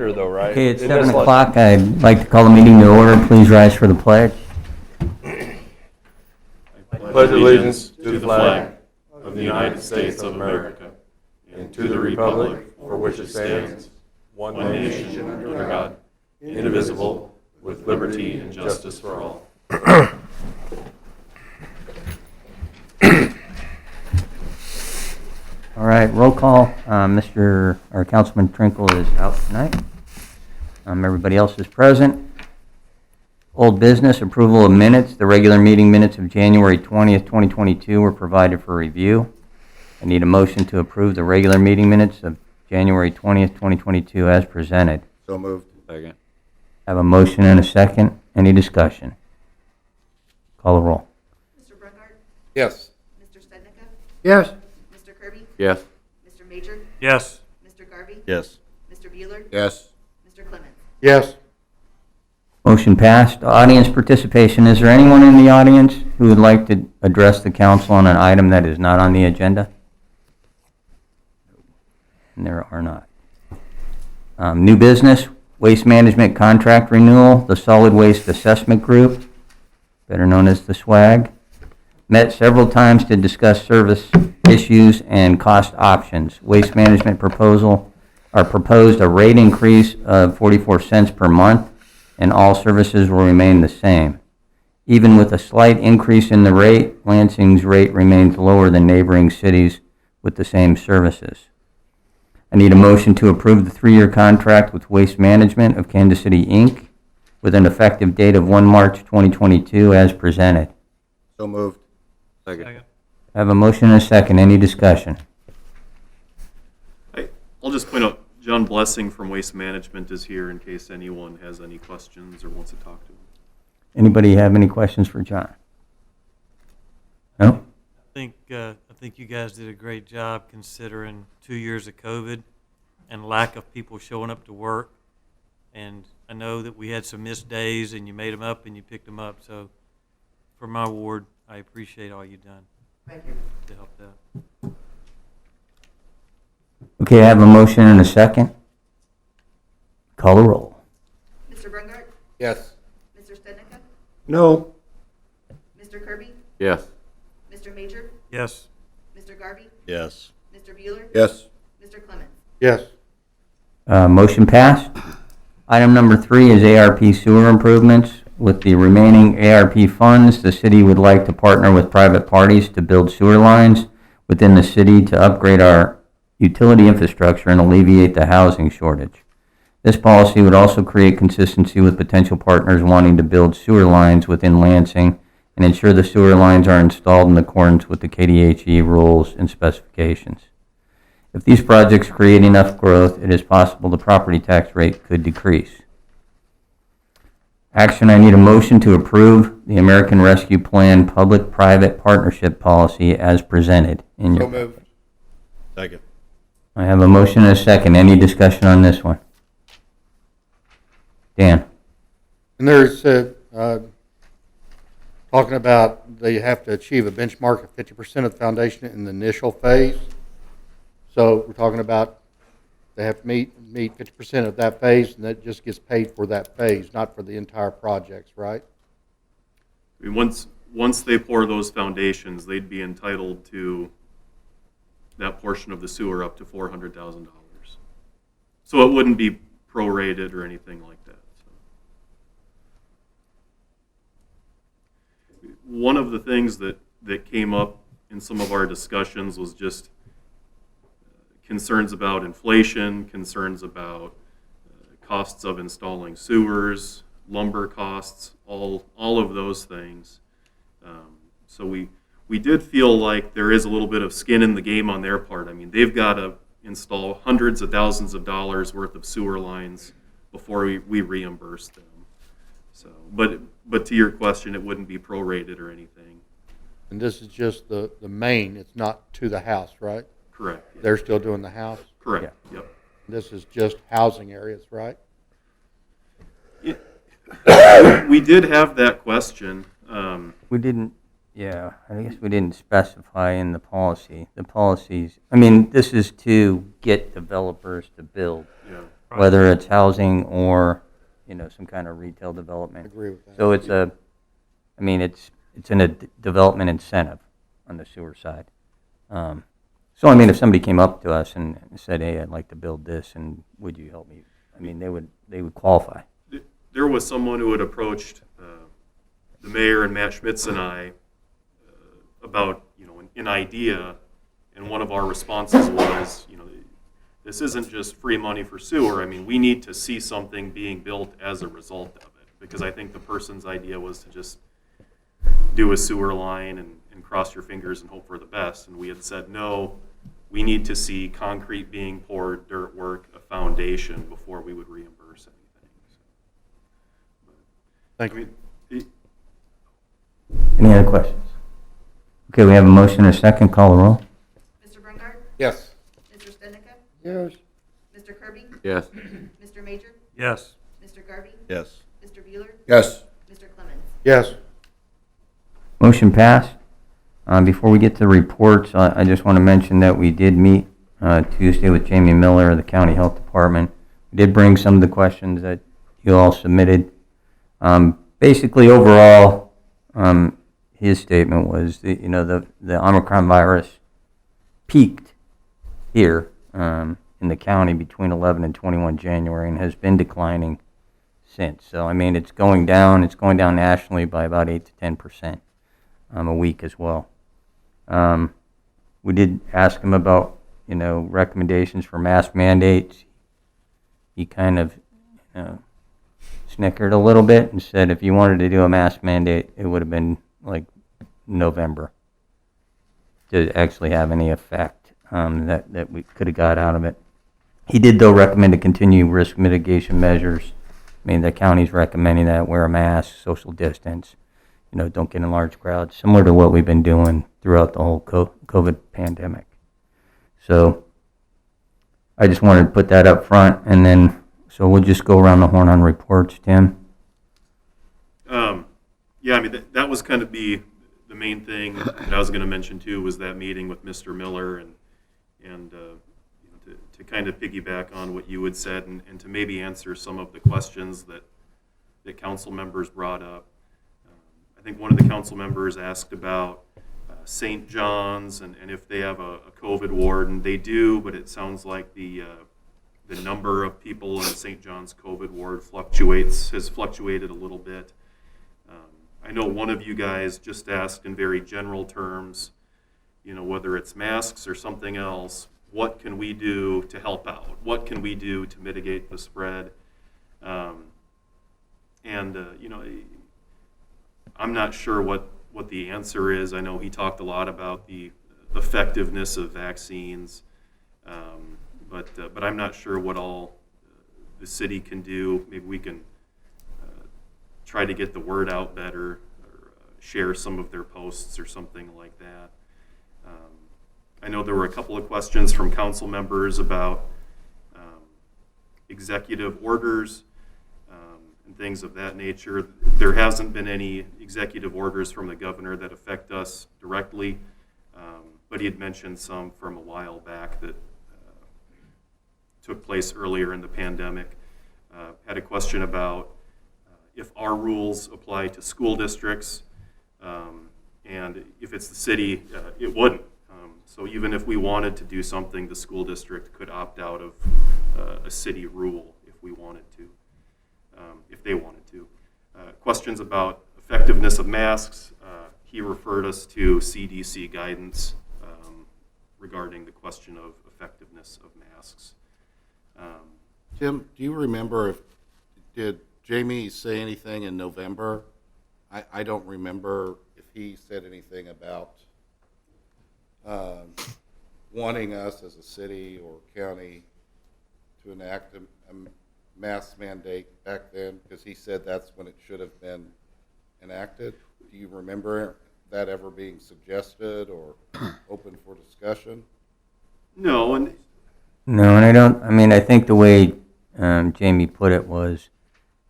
Though, right? Okay, it's 7 o'clock. I'd like to call the meeting to order. Please rise for the pledge. Pledge allegiance to the flag of the United States of America and to the republic for which it stands, one nation under God, indivisible, with liberty and justice for all. All right, roll call. Councilman Trinkle is out tonight. Everybody else is present. Old business, approval of minutes. The regular meeting minutes of January 20th, 2022 were provided for review. I need a motion to approve the regular meeting minutes of January 20th, 2022 as presented. So moved. Second. I have a motion and a second. Any discussion? Call the roll. Mr. Brungart? Yes. Mr. Stednicka? Yes. Mr. Kirby? Yes. Mr. Major? Yes. Mr. Garvey? Yes. Mr. Bueller? Yes. Mr. Clements? Yes. Motion passed. Audience participation. Is there anyone in the audience who would like to address the council on an item that is not on the agenda? And there are not. New business, waste management contract renewal. The Solid Waste Assessment Group, better known as the SWAG, met several times to discuss service issues and cost options. Waste management proposed a rate increase of 44 cents per month, and all services will remain the same. Even with a slight increase in the rate, Lansing's rate remains lower than neighboring cities with the same services. I need a motion to approve the 3-year contract with Waste Management of Kansas City, Inc., with an effective date of 1 March 2022 as presented. So moved. Second. I have a motion and a second. Any discussion? I'll just point out, John Blessing from Waste Management is here in case anyone has any questions or wants to talk to him. Anybody have any questions for John? No? I think you guys did a great job considering 2 years of COVID and lack of people showing up to work. And I know that we had some missed days, and you made them up and you picked them up. So for my ward, I appreciate all you've done. Thank you. To help out. Okay, I have a motion and a second. Call the roll. Mr. Brungart? Yes. Mr. Stednicka? No. Mr. Kirby? Yes. Mr. Major? Yes. Mr. Garvey? Yes. Mr. Bueller? Yes. Mr. Clements? Yes. Motion passed. Item number 3 is ARP sewer improvements. With the remaining ARP funds, the city would like to partner with private parties to build sewer lines within the city to upgrade our utility infrastructure and alleviate the housing shortage. This policy would also create consistency with potential partners wanting to build sewer lines within Lansing and ensure the sewer lines are installed in accordance with the KDHE rules and specifications. If these projects create enough growth, it is possible the property tax rate could decrease. Action, I need a motion to approve the American Rescue Plan public-private partnership policy as presented. So moved. Second. I have a motion and a second. Any discussion on this one? Dan? And there's talking about they have to achieve a benchmark of 50% of the foundation in the initial phase. So we're talking about they have to meet 50% of that phase, and that just gets paid for that phase, not for the entire projects, right? I mean, once they pour those foundations, they'd be entitled to that portion of the sewer up to $400,000. So it wouldn't be prorated or anything like that. So. One of the things that came up in some of our discussions was just concerns about inflation, concerns about costs of installing sewers, lumber costs, all of those things. So we did feel like there is a little bit of skin in the game on their part. I mean, they've got to install hundreds of thousands of dollars worth of sewer lines before we reimburse them. So, but to your question, it wouldn't be prorated or anything. And this is just the main, it's not to the house, right? Correct. Yeah. They're still doing the house? Correct. Yeah. Yep. This is just housing areas, right? We did have that question. We didn't, I guess we didn't specify in the policy. The policies, I mean, this is to get developers to build. Yeah. Right. whether it's housing or, some kind of retail I development. agree with that. So it's in a development incentive on the sewer side. So if somebody came up to us and said, hey, I'd like to build this, and would you help me? They would qualify. There was someone who had approached the mayor and Matt Schmitz and I about, an idea, and one of our responses was, this isn't just free money for sewer. We need to see something being built as a result of it, because I think the person's idea was to just do a sewer line and cross your fingers and hope for the best. And we had said, no, we need to see concrete being poured, dirt work, a foundation before we would reimburse anything. Thank you. Any other questions? Okay, we have a motion and a second. Call the roll. Mr. Brungart? Yes. Mr. Stednica? Yes. Mr. Kirby? Yes. Mr. Major? Yes. Mr. Garvey? Yes. Mr. Bueller? Yes. Mr. Clemens? Yes. Motion passed. Before we get to the reports, I just want to mention that we did meet Tuesday with Jamie Miller of the County Health Department. We did bring some of the questions that you all submitted. Basically, overall, his statement was that, the Omicron virus peaked here in the county between 11 and 21 January and has been declining since. So, it's going down. It's going down nationally by about 8 to 10% a week as well. We did ask him about, recommendations for mask mandates. He kind of snickered a little bit and said if you wanted to do a mask mandate, it would have been like November to actually have any effect that we could have got out of it. He did, though, recommend to continue risk mitigation measures. The county's recommending that, wear a mask, social distance, don't get in large crowds, similar to what we've been doing throughout the whole COVID pandemic. So I just wanted to put that up front, and then, so we'll just go around the horn on reports. Tim? Yeah, that was kind of the main thing that I was going to mention too, was that meeting with Mr. Miller and to kind of piggyback on what you had said and to maybe answer some of the questions that council members brought up. I think one of the council members asked about St. John's and if they have a COVID ward, and they do, but it sounds like the number of people in St. John's COVID ward has fluctuated a little bit. I know one of you guys just asked in very general terms, whether it's masks or something else, what can we do to help out? What can we do to mitigate the spread? I'm not sure what the answer is. I know he talked a lot about the effectiveness of vaccines, but I'm not sure what all the city can do. Maybe we can try to get the word out better, or share some of their posts or something like that. I know there were a couple of questions from council members about executive orders and things of that nature. There hasn't been any executive orders from the governor that affect us directly, but he had mentioned some from a while back that took place earlier in the pandemic. Had a question about if our rules apply to school districts, and if it's the city, it wouldn't. So even if we wanted to do something, the school district could opt out of a city rule if we wanted to, if they wanted to. Questions about effectiveness of masks. He referred us to CDC guidance regarding the question of effectiveness of masks. Tim, do you remember did Jamie say anything in November? I don't remember if he said anything about wanting us as a city or county to enact a mask mandate back then, because he said that's when it should have been enacted. Do you remember that ever being suggested or open for discussion? No, and No, and I don't. I think the way Jamie put it was,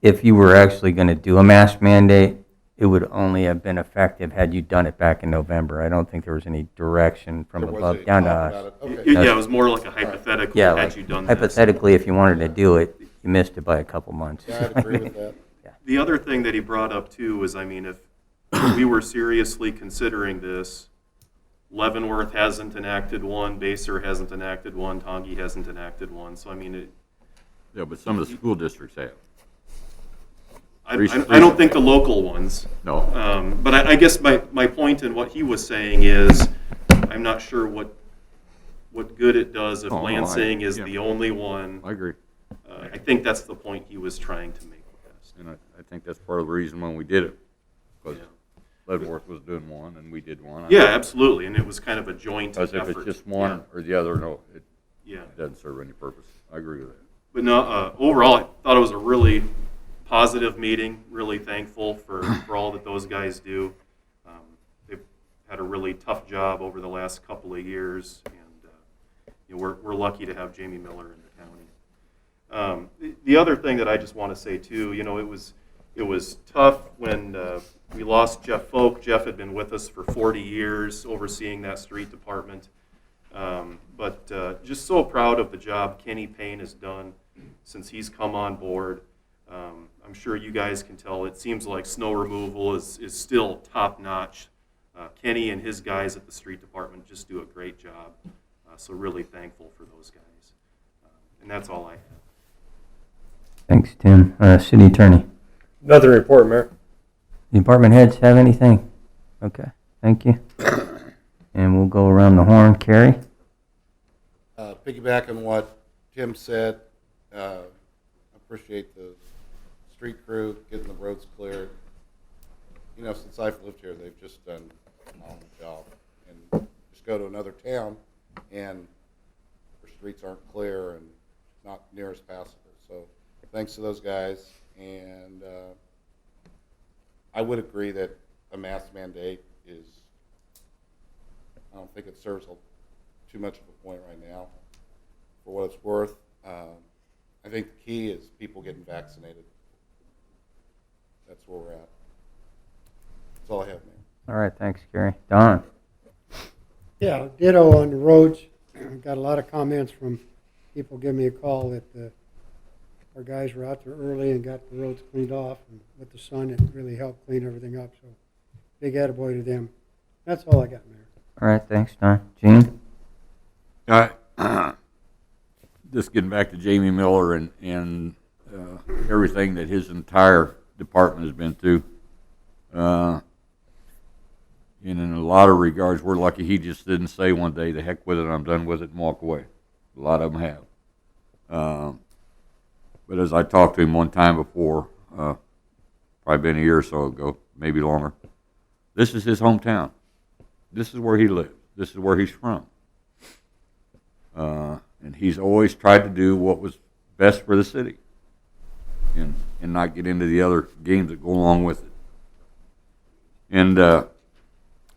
if you were actually going to do a mask mandate, it would only have been effective had you done it back in November. I don't think there was any direction from There was above a down to talk us. about it. Okay. Yeah, it was more like a hypothetical, Yeah, had like you done this. hypothetically, if you wanted to do it, you missed it by a couple months. Yeah, I'd agree with that. The other thing that he brought up too was, I mean, if we were seriously considering this, Leavenworth hasn't enacted one, Baser hasn't enacted one, Tongi hasn't enacted one, so I mean, Yeah, but some of the school districts have. I don't think the local ones. No. But I guess my point in what he was saying is, I'm not sure what good it does if Oh, no, Lansing is yeah. the only one. I agree. I think that's the point he was trying to make with this. And I think that's part of the reason when we did it. Because Yeah. Leavenworth was doing one and we did one. Yeah, absolutely, and it was kind of a joint effort. Because if it's just one or the other, no, it Yeah. doesn't serve any purpose. I agree with that. But no, overall, I thought it was a really positive meeting, really thankful for all that those guys do. They've had a really tough job over the last couple of years, and you know, we're lucky to have Jamie Miller in the county. The other thing that I just want to say too, you know, it was tough when we lost Jeff Folk. Jeff had been with us for 40 years overseeing that street department. But just so proud of the job Kenny Payne has done since he's come on board. I'm sure you guys can tell it seems like snow removal is still top notch. Kenny and his guys at the street department just do a great job. So really thankful for those guys. And that's all I have. Thanks, Tim. City Attorney. Nothing to report, Mayor. Department heads have anything? Okay, thank you. And we'll go around the horn. Carrie? Piggyback on what Tim said, appreciate the street crew getting the roads cleared. You know, since I've lived here, they've just done a phenomenal job. And just go to another town and their streets aren't clear and not near as passable. So thanks to those guys. And I would agree that a mask mandate is, I don't think it serves too much of a point right now. For what it's worth, I think the key is people getting vaccinated. That's where we're at. That's all I have, man. All right, thanks, Carrie. Don? Yeah, ditto on the roads. Got a lot of comments from people giving me a call that our guys were out there early and got the roads cleaned off, and with the sun, it really helped clean everything up. So big attaboy to them. That's all I got, Mayor. All right, thanks, Don. Gene? Just getting back to Jamie Miller and everything that his entire department has been through. And in a lot of regards, we're lucky he just didn't say one day, the heck with it, I'm done with it, and walk away. A lot of them have. But as I talked to him one time before, probably been a year or so ago, maybe longer, this is his hometown. This is where he lives. This is where he's from. And he's always tried to do what was best for the city and not get into the other games that go along with it. And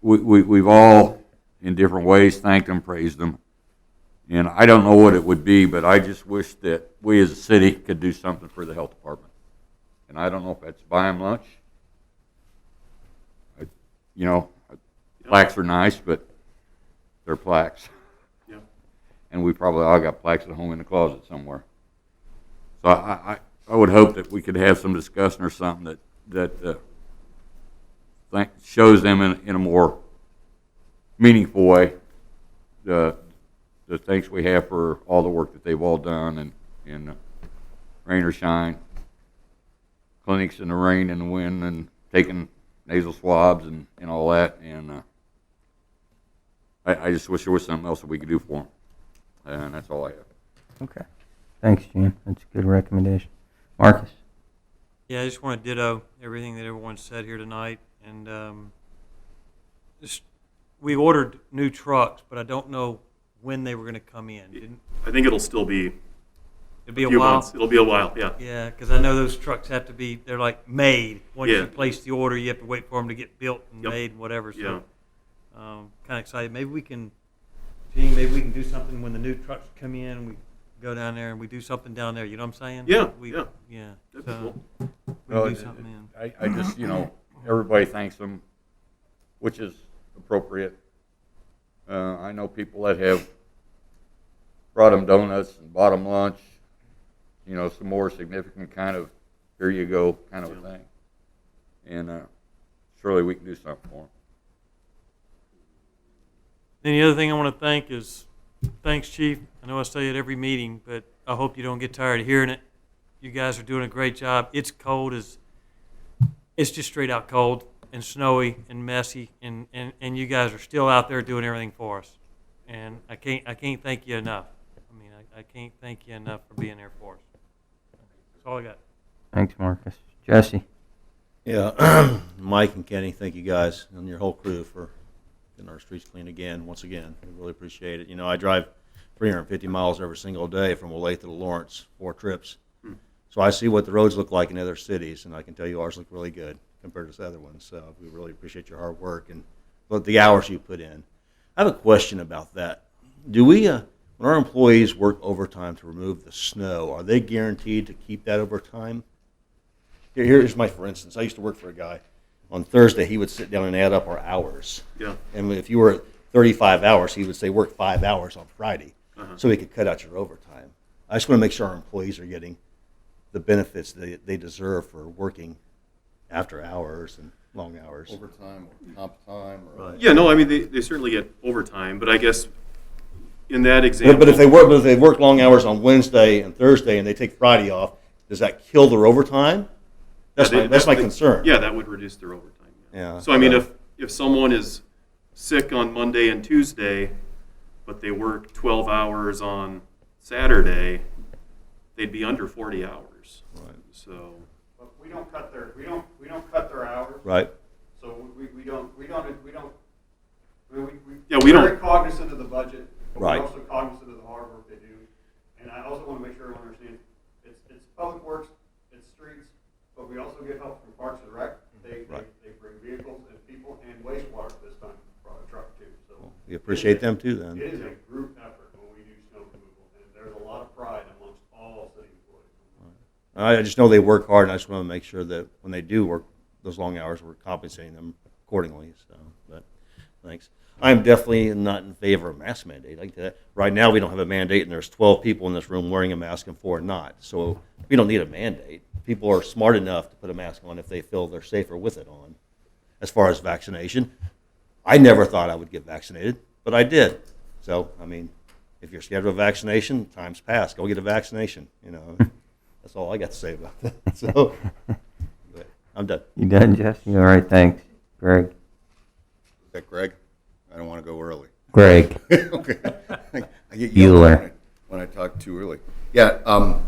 we've all, in different ways, thanked him, praised him. And I don't know what it would be, but I just wish that we as a city could do something for the health department. And I don't know if that's buy them lunch. You know, plaques are nice, but they're plaques. Yeah. And we probably all got plaques at home in the closet somewhere. So I would hope that we could have some discussion or something that shows them in a more meaningful way the thanks we have for all the work that they've all done and rain or shine, clinics in the rain and the wind and taking nasal swabs and all that. And I just wish there was something else that we could do for them. And that's all I have. Okay. Thanks, Gene. That's a good recommendation. Marcus? Yeah, I just want to ditto everything that everyone said here tonight. And we ordered new trucks, but I don't know when they were going to come in. I think it'll still be It'll be a a few while. months. It'll be a while, yeah. Yeah, because I know those trucks have to be, they're like made. Once Yeah. you place the order, you have to wait for them to get built and Yep. made and whatever. Yeah. So kind of excited. Maybe we can, Gene, maybe we can do something when the new trucks come in. We go down there and we do something down there. You know what I'm saying? Yeah, We, yeah. Yeah. That'd be So cool. we can do something in. I just, you know, everybody thanks them, which is appropriate. I know people that have brought them donuts and bought them lunch, you know, some more significant kind of, here you go kind of a thing. And surely we can do something for them. Then the other thing I want to thank is, thanks, Chief. I know I say it every meeting, but I hope you don't get tired of hearing it. You guys are doing a great job. It's cold it's just straight out cold and snowy and messy, and you guys are still out there doing everything for us. And I can't thank you enough. I mean, I can't thank you enough for being there for us. That's all I got. Thanks, Marcus. Jesse? Yeah, Mike and Kenny, thank you guys and your whole crew for getting our streets clean again, once again. We really appreciate it. You know, I drive 350 miles every single day from Olathe to Lawrence, 4 trips. So I see what the roads look like in other cities, and I can tell you ours look really good compared to the other ones. So we really appreciate your hard work and the hours you put in. I have a question about that. Do we, when our employees work overtime to remove the snow, are they guaranteed to keep that overtime? Here's my, for instance, I used to work for a guy. On Thursday, he would sit down and add up our hours. Yeah. And if you were at 35 hours, he would say work 5 hours on Friday, so he could cut out your overtime. I just want to make sure our employees are getting the benefits they deserve for working after hours and long hours. Overtime or comp time or. Right. Yeah, no, I mean, they certainly get overtime, but I guess in that example. But if they work long hours on Wednesday and Thursday and they take Friday off, does that kill their overtime? That's my concern. Yeah, that would reduce their overtime. Yeah. So I mean, if someone is sick on Monday and Tuesday, but they work 12 hours on Saturday, they'd be under 40 hours. Right. So. But we don't cut their hours. Right. So we don't. Yeah, we don't. Very cognizant of the budget. But Right. We're also cognizant of the hard work they do. And I also want to make sure everyone understands, it's public works, it's streets, but we also get help from Parks and Rec. They bring vehicles and people and wastewater this time, brought a truck too. So We appreciate them too then. it is a group effort when we do snow removal, and there's a lot of pride amongst all city employees. I just know they work hard, and I just want to make sure that when they do work those long hours, we're compensating them accordingly. So, but thanks. I'm definitely not in favor of mask mandate. Like that. Right now, we don't have a mandate, and there's 12 people in this room wearing a mask and 4 not. So we don't need a mandate. People are smart enough to put a mask on if they feel they're safer with it on. As far as vaccination, I never thought I would get vaccinated, but I did. So, I mean, if you're scared of a vaccination, time's passed. Go get a vaccination. You know, that's all I got to say about that. So, but I'm done. You done, Jesse? All right, thanks. Greg? Is that Greg? I don't want to go early. Greg. Okay. I get yelled Bueller. at when I talk too early. Yeah,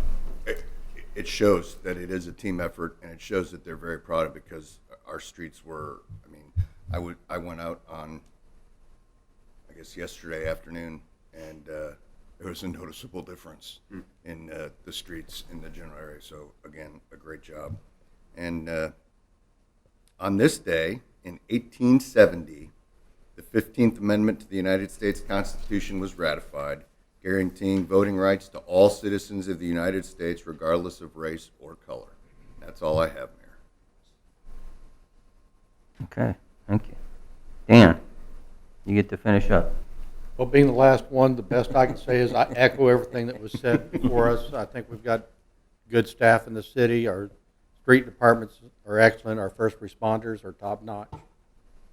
it shows that it is a team effort, and it shows that they're very proud of it because our streets were, I mean, I went out on, I guess, yesterday afternoon, and there was a noticeable difference in the streets in the general area. So, again, a great job. And on this day, in 1870, the 15th Amendment to the United States Constitution was ratified, guaranteeing voting rights to all citizens of the United States, regardless of race or color. That's all I have, Mayor. Okay, thank you. Dan, you get to finish up. Well, being the last one, the best I can say is I echo everything that was said before us. I think we've got good staff in the city. Our street departments are excellent. Our first responders are top-notch.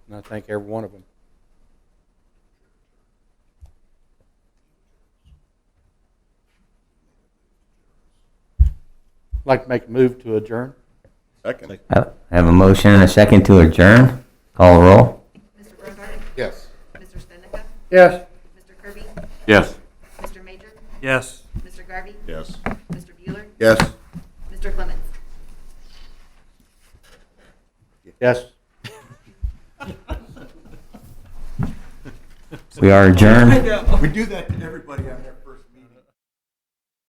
And I thank every one of them. I'd like to make a move to adjourn. Second. I have a motion and a second to adjourn. Call the roll. Mr. Brookhart? Yes. Mr. Stendeka? Yes. Mr. Kirby? Yes. Mr. Major? Yes. Mr. Garvey? Yes. Mr. Bueller? Yes. Mr. Clemens? Yes. We are adjourned. We do that to everybody on there.